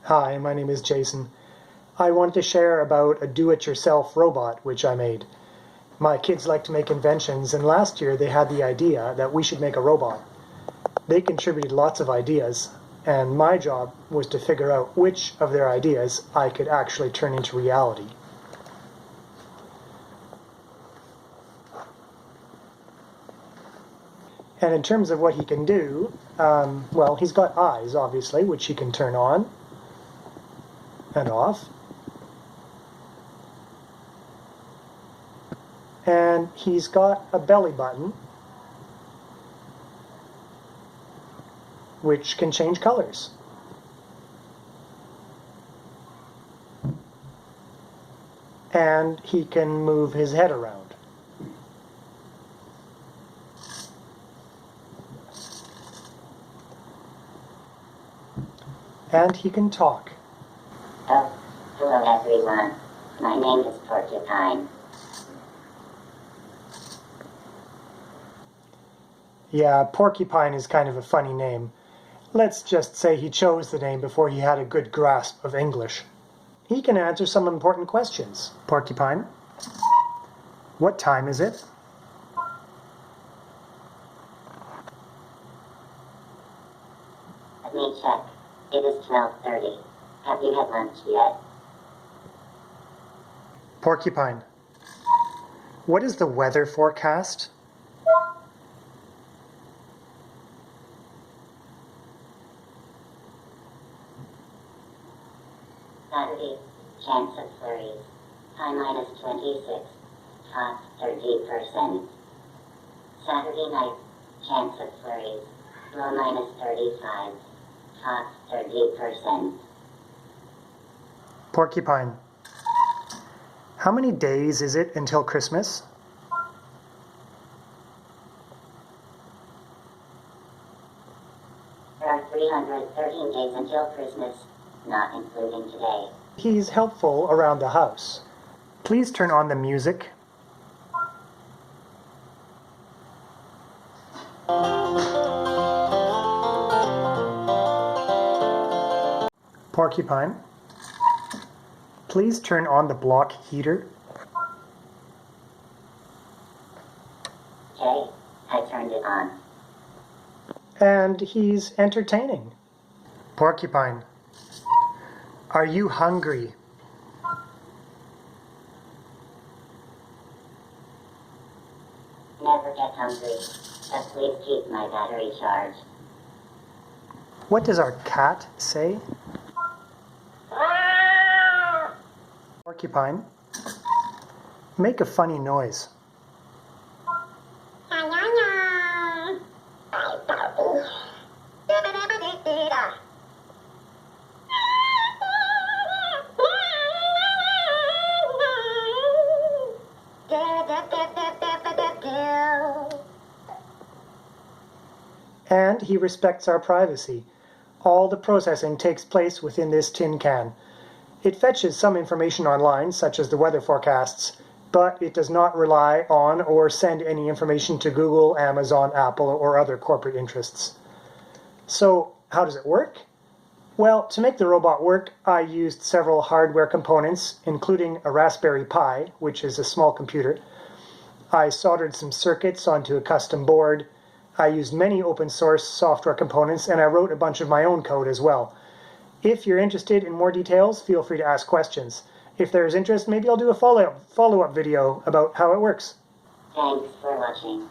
Hi, my name is Jason. I wanted to share about a do-it-yourself robot which I made. My kids like to make inventions, and last year they had the idea that we should make a robot. They contributed lots of ideas, and my job was to figure out which of their ideas I could actually turn into reality. And in terms of what he can do, well, he's got eyes, obviously, which he can turn on and off. And he's got a belly button, which can change colors. And he can move his head around. And he can talk. Oh, hello everyone. My name is Porcupine. Yeah, Porcupine is kind of a funny name. Let's just say he chose the name before he had a good grasp of English. He can answer some important questions. Porcupine, what time is it? Let me check. It is 12:30. Have you had lunch yet? Porcupine, what is the weather forecast? Saturday, chance of flurries. High -26. Hot 30%. Saturday night, chance of flurries. Low -35. Hot 30%. Porcupine, how many days is it until Christmas? There are 313 days until Christmas, not including today. He's helpful around the house. Please turn on the music. Porcupine, please turn on the block heater. Okay, I turned it on. And he's entertaining. Porcupine, are you hungry? Never get hungry, but please keep my battery charged. What does our cat say? Porcupine, make a funny noise. And he respects our privacy. All the processing takes place within this tin can. It fetches some information online, such as the weather forecasts, but it does not rely on or send any information to Google, Amazon, Apple, or other corporate interests. So, how does it work? Well, to make the robot work, I used several hardware components, including a Raspberry Pi, which is a small computer. I soldered some circuits onto a custom board. I used many open source software components, and I wrote a bunch of my own code as well. If you're interested in more details, feel free to ask questions. If there's interest, maybe I'll do a follow-up video about how it works. Thanks for watching.